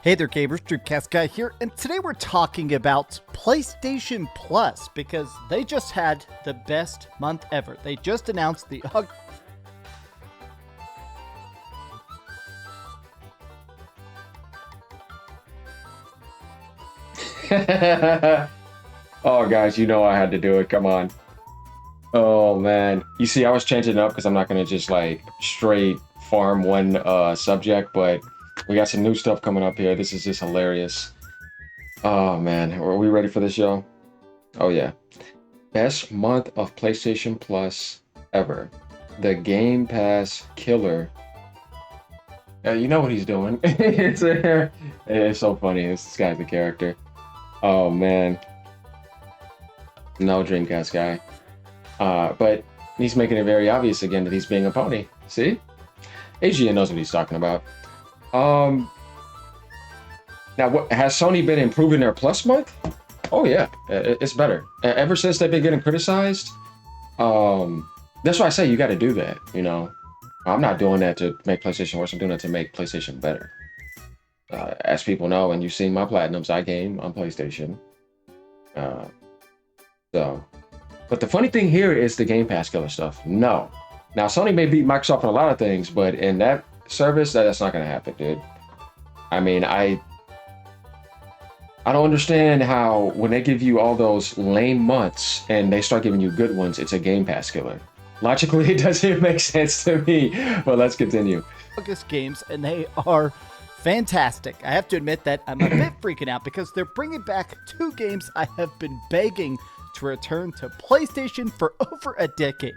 Hey there gamers, DreamcastGuy here, and today we're talking about PlayStation Plus because they just had the best month ever. They just announced the Oh, guys, you know I had to do it. Come on. Oh, man. You see, I was changing it up because I'm not going to just like straight farm one subject, but we got some new stuff coming up here. This is just hilarious. Oh, man. Are we ready for this, y'all? Oh, yeah. Best month of PlayStation Plus ever. The Game Pass killer. You know what he's doing. It's so funny. This guy's a character. Oh, man. No Dreamcast guy. But he's making it very obvious again that he's being a pony. See? AGN knows what he's talking about. Now, what has Sony been improving their Plus month? Oh yeah, it's better. Ever since they've been getting criticized, that's why I say you got to do that. You know, I'm not doing that to make PlayStation worse. I'm doing it to make PlayStation better. As people know, and you've seen my platinums, I game on PlayStation. But the funny thing here is the Game Pass killer stuff. No. Now, Sony may beat Microsoft on a lot of things, but in that service, that's not going to happen, dude. I mean, I don't understand how when they give you all those lame months and they start giving you good ones, it's a Game Pass killer. Logically, it doesn't make sense to me, but let's continue. August games, and they are fantastic. I have to admit that I'm a bit freaking out because they're bringing back two games I have been begging to return to PlayStation for over a decade.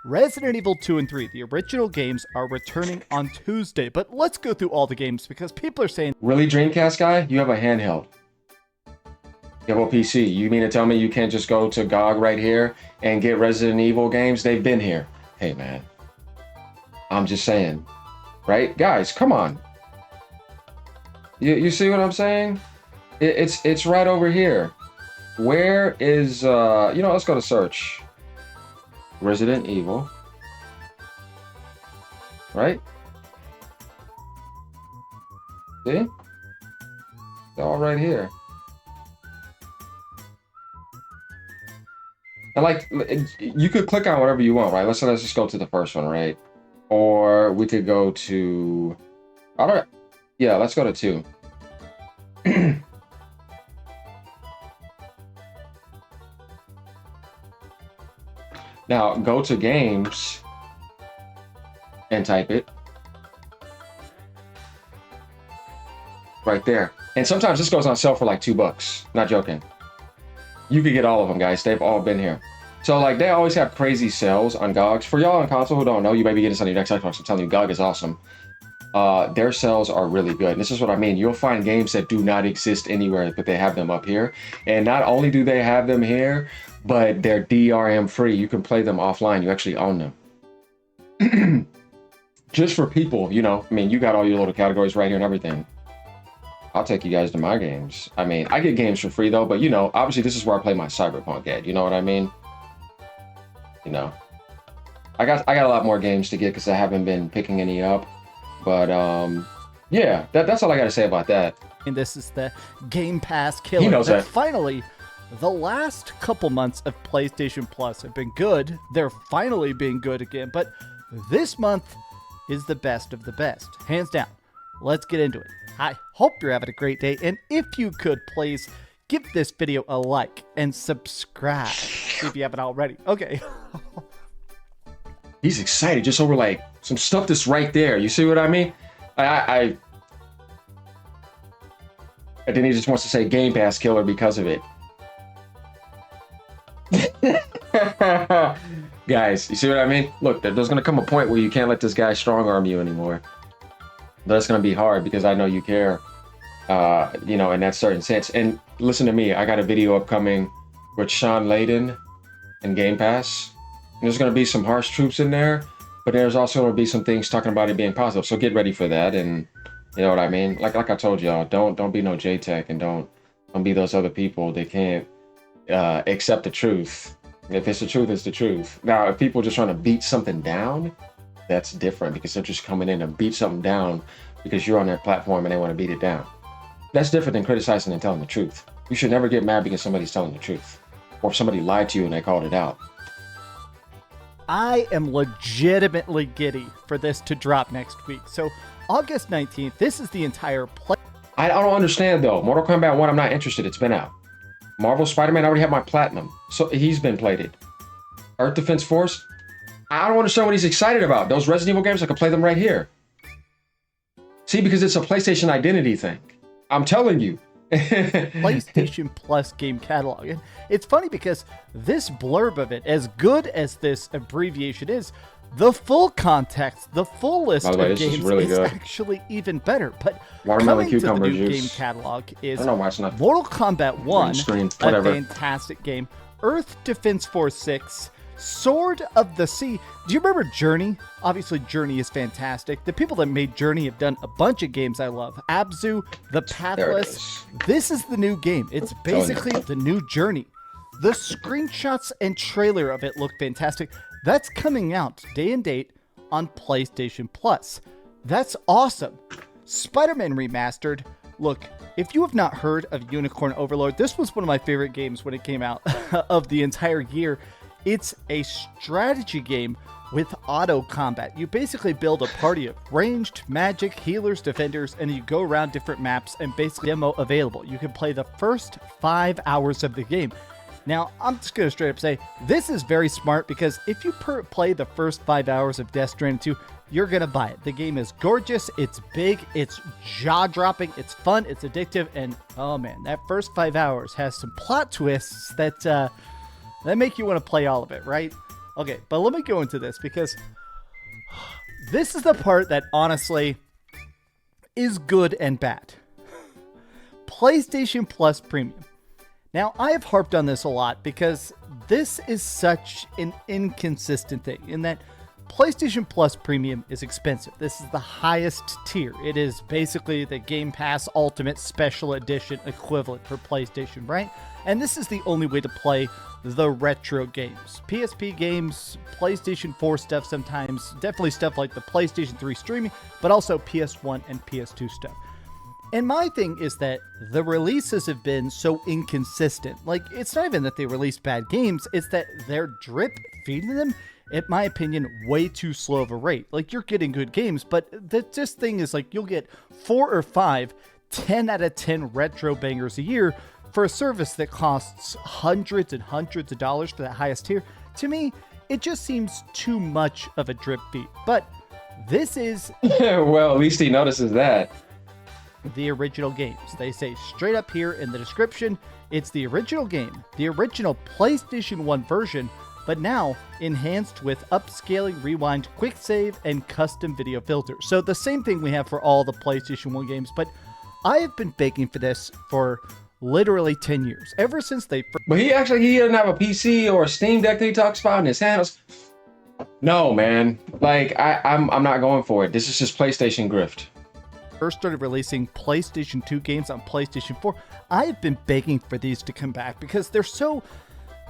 Resident Evil 2 and 3, the original games, are returning on Tuesday, but let's go through all the games because people are saying, really, Dreamcast guy? You have a handheld. You have a PC. You mean to tell me you can't just go to GOG right here and get Resident Evil games? They've been here. Hey, man. I'm just saying. Right? Guys, come on. You see what I'm saying? It's right over here. Where is, let's go to search. Resident Evil. Right? See? It's all right here. And like, you could click on whatever you want, right? Let's just go to the first one, right? Or we could go to, let's go to 2. Now, go to games and type it. Right there. And sometimes this goes on sale for like $2. Not joking. You could get all of them, guys. They've all been here. So, like, they always have crazy sales on GOGs. For y'all on console who don't know, you may be getting this on your next Xbox. I'm telling you, GOG is awesome. Their sales are really good. And this is what I mean. You'll find games that do not exist anywhere, but they have them up here. And not only do they have them here, but they're DRM free. You can play them offline. You actually own them. Just for people, you know, I mean, you got all your little categories right here and everything. I'll take you guys to my games. I mean, I get games for free though, but you know, obviously this is where I play my Cyberpunk at. You know what I mean? You know, I got a lot more games to get because I haven't been picking any up. But yeah, that's all I got to say about that. and this is the Game Pass killer. He knows that. Finally, the last couple months of PlayStation Plus have been good. They're finally being good again, but this month is the best of the best, hands down. Let's get into it. I hope you're having a great day, and if you could, please give this video a like and subscribe if you haven't already. Okay. He's excited just over like some stuff that's right there. You see what I mean? I then he just wants to say Game Pass killer because of it. Guys, you see what I mean? Look, there's going to come a point where you can't let this guy strong arm you anymore. That's going to be hard because I know you care, you know, in that certain sense. And listen to me, I got a video upcoming with Sean Layden and Game Pass. And there's going to be some harsh truths in there, but there's also going to be some things talking about it being positive. So get ready for that. And you know what I mean? Like I told y'all, don't be no J-Tech and don't be those other people that can't accept the truth. If it's the truth, it's the truth. Now, if people are just trying to beat something down, that's different because they're just coming in to beat something down because you're on their platform and they want to beat it down. That's different than criticizing and telling the truth. You should never get mad because somebody's telling the truth, or if somebody lied to you and they called it out. I am legitimately giddy for this to drop next week. So August 19th, this is the entire play. I don't understand though. Mortal Kombat 1, I'm not interested. It's been out. Marvel Spider-Man, I already have my platinum. So he's been plated. Earth Defense Force, I don't understand what he's excited about. Those Resident Evil games, I could play them right here. See, because it's a PlayStation identity thing. I'm telling you. PlayStation Plus game catalog. And it's funny because this blurb of it, as good as this abbreviation is, the full context, the full list of games is actually even better. But coming to the new game catalog is Mortal Kombat 1, a fantastic game, Earth Defense Force 6, Sword of the Sea. Do you remember Journey? Obviously, Journey is fantastic. The people that made Journey have done a bunch of games I love. Abzu, The Pathless. This is the new game. It's basically the new Journey. The screenshots and trailer of it look fantastic. That's coming out day and date on PlayStation Plus. That's awesome. Spider-Man Remastered. Look, if you have not heard of Unicorn Overlord, this was one of my favorite games when it came out of the entire year. It's a strategy game with auto combat. You basically build a party of ranged, magic, healers, defenders, and you go around different maps and basically demo available. You can play the first 5 hours of the game. Now, I'm just going to straight up say, this is very smart because if you play the first 5 hours of Death Stranding 2, you're going to buy it. The game is gorgeous, it's big, it's jaw-dropping, it's fun, it's addictive, and oh man, that first 5 hours has some plot twists that make you want to play all of it, right? Okay, but let me go into this because this is the part that honestly is good and bad. PlayStation Plus Premium. Now, I have harped on this a lot because this is such an inconsistent thing in that PlayStation Plus Premium is expensive. This is the highest tier. It is basically the Gamepass Ultimate Special Edition equivalent for PlayStation, right? And this is the only way to play the retro games. PSP games, PlayStation 4 stuff sometimes, definitely stuff like the PlayStation 3 streaming, but also PS1 and PS2 stuff. And my thing is that the releases have been so inconsistent. Like, it's not even that they release bad games, it's that they're drip feeding them, in my opinion, way too slow of a rate. Like, you're getting good games, but this thing is like, you'll get 4 or 5 10 out of 10 retro bangers a year for a service that costs hundreds and hundreds of dollars for that highest tier. To me, it just seems too much of a drip feed. But this is... well, at least he notices that. The original games. They say straight up here in the description, it's the original game, the original PlayStation 1 version, but now enhanced with upscaling, rewind, quick save, and custom video filters. So the same thing we have for all the PlayStation 1 games, but I have been begging for this for literally 10 years, ever since they first... But he doesn't have a PC or a Steam Deck that he talks about in his hands. No, man. Like, I'm not going for it. This is just PlayStation grift. First started releasing PlayStation 2 games on PlayStation 4, I have been begging for these to come back because they're some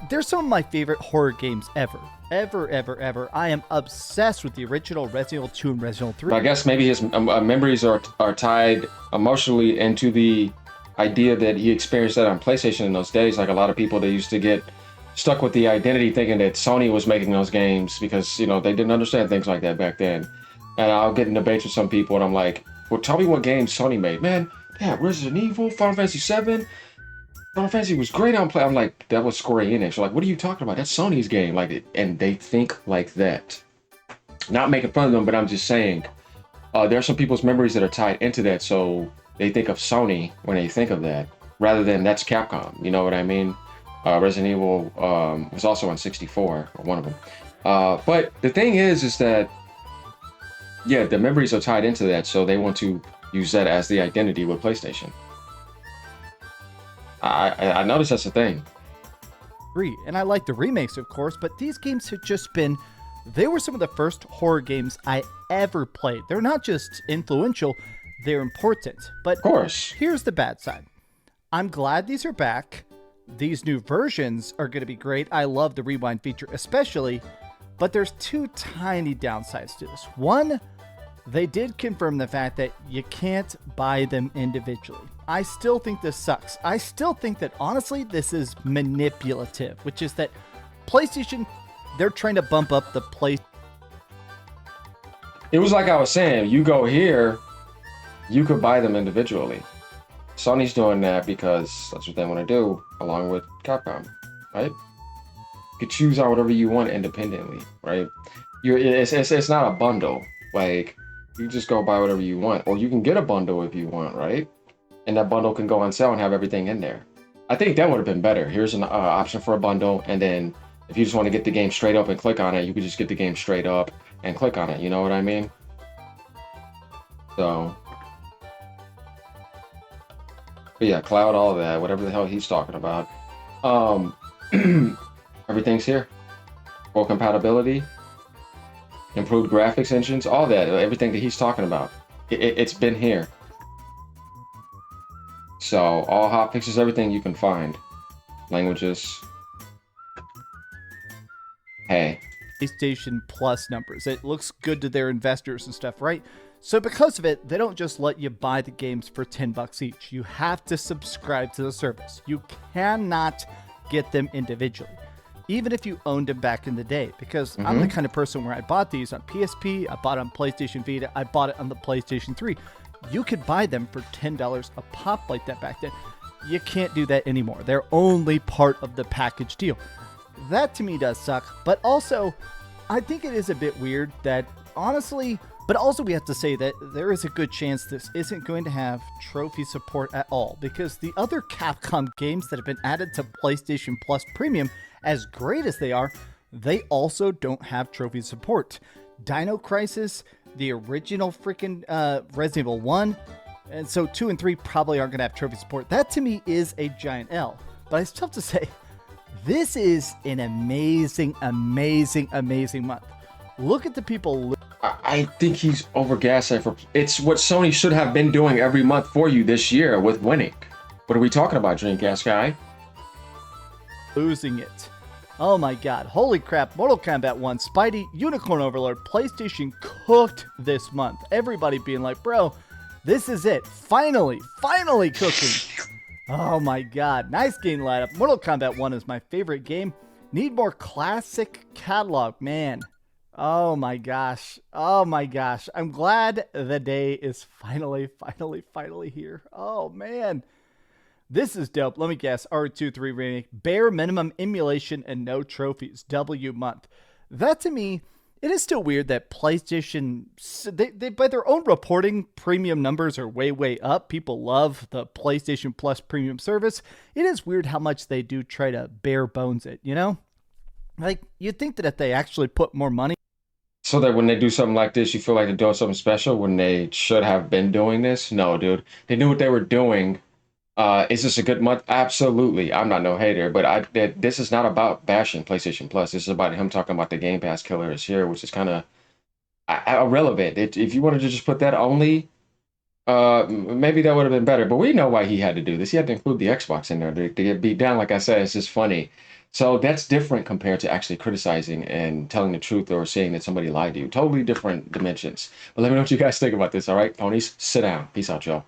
of my favorite horror games ever. Ever. I am obsessed with the original Resident Evil 2 and Resident Evil 3. I guess maybe his memories are tied emotionally into the idea that he experienced that on PlayStation in those days. Like a lot of people, they used to get stuck with the identity thinking that Sony was making those games because, you know, they didn't understand things like that back then. And I'll get in debates with some people and I'm like, well, tell me what games Sony made. Man, yeah, Resident Evil, Final Fantasy 7. Final Fantasy was great on play. I'm like, that was Square Enix. They're like, what are you talking about? That's Sony's game. Like, and they think like that. Not making fun of them, but I'm just saying, there are some people's memories that are tied into that, so they think of Sony when they think of that, rather than that's Capcom. You know what I mean? Resident Evil was also on 64, or one of them. But the thing is that, yeah, the memories are tied into that, so they want to use that as the identity with PlayStation. I noticed that's a thing. And I like the remakes, of course, but these games have just been... They were some of the first horror games I ever played. They're not just influential, they're important. But of course, here's the bad side. I'm glad these are back. These new versions are going to be great. I love the rewind feature especially, but there's two tiny downsides to this. One, they did confirm the fact that you can't buy them individually. I still think this sucks. I still think that honestly, this is manipulative, which is that PlayStation, they're trying to bump up the play. It was like I was saying, you go here, you could buy them individually. Sony's doing that because that's what they want to do, along with Capcom, right? You could choose out whatever you want independently, right? It's not a bundle. Like, you just go buy whatever you want, or you can get a bundle if you want, right? And that bundle can go on sale and have everything in there. I think that would have been better. Here's an option for a bundle, and then if you just want to get the game straight up and click on it, you could just get the game straight up and click on it. You know what I mean? So, but yeah, cloud, all of that, whatever the hell he's talking about. Everything's here. Full compatibility, improved graphics engines, all that, everything that he's talking about. It's been here. So all hotfixes, everything you can find. Languages. Hey. PlayStation Plus numbers. It looks good to their investors and stuff, right? So because of it, they don't just let you buy the games for $10 each. You have to subscribe to the service. You cannot get them individually, even if you owned them back in the day, because I'm the kind of person where I bought these on PSP, I bought it on PlayStation Vita, I bought it on the PlayStation 3. You could buy them for $10 a pop like that back then. You can't do that anymore. They're only part of the package deal. That to me does suck, but also I think it is a bit weird that honestly, but also we have to say that there is a good chance this isn't going to have trophy support at all, because the other Capcom games that have been added to PlayStation Plus Premium, as great as they are, they also don't have trophy support. Dino Crisis, the original freaking Resident Evil 1, and so 2 and 3 probably aren't going to have trophy support. That to me is a giant L, but I still have to say, this is an amazing, amazing, amazing month. Look at the people. I think he's overgassing for. It's what Sony should have been doing every month for you this year with winning. What are we talking about, Dreamcast guy? Losing it. Oh my god. Holy crap. Mortal Kombat 1, Spidey, Unicorn Overlord, PlayStation cooked this month. Everybody being like, bro, this is it. Finally cooking. Oh my god. Nice game lineup. Mortal Kombat 1 is my favorite game. Need more classic catalog, man. Oh my gosh. Oh my gosh. I'm glad the day is finally here. Oh man. This is dope. Let me guess. R23 remake. Bare minimum emulation and no trophies. W month. That to me, it is still weird that PlayStation, they by their own reporting, premium numbers are way up. People love the PlayStation Plus premium service. It is weird how much they do try to bare bones it, you know? Like, you'd think that if they actually put more money. So that when they do something like this, you feel like they're doing something special when they should have been doing this? No, dude. They knew what they were doing. Is this a good month? Absolutely. I'm not no hater, but this is not about bashing PlayStation Plus. This is about him talking about the Game Pass killer is here, which is kind of irrelevant. If you wanted to just put that only, maybe that would have been better. But we know why he had to do this. He had to include the Xbox in there to get beat down. Like I said, it's just funny. So that's different compared to actually criticizing and telling the truth or saying that somebody lied to you. Totally different dimensions. But let me know what you guys think about this, all right? Ponies, sit down. Peace out, y'all.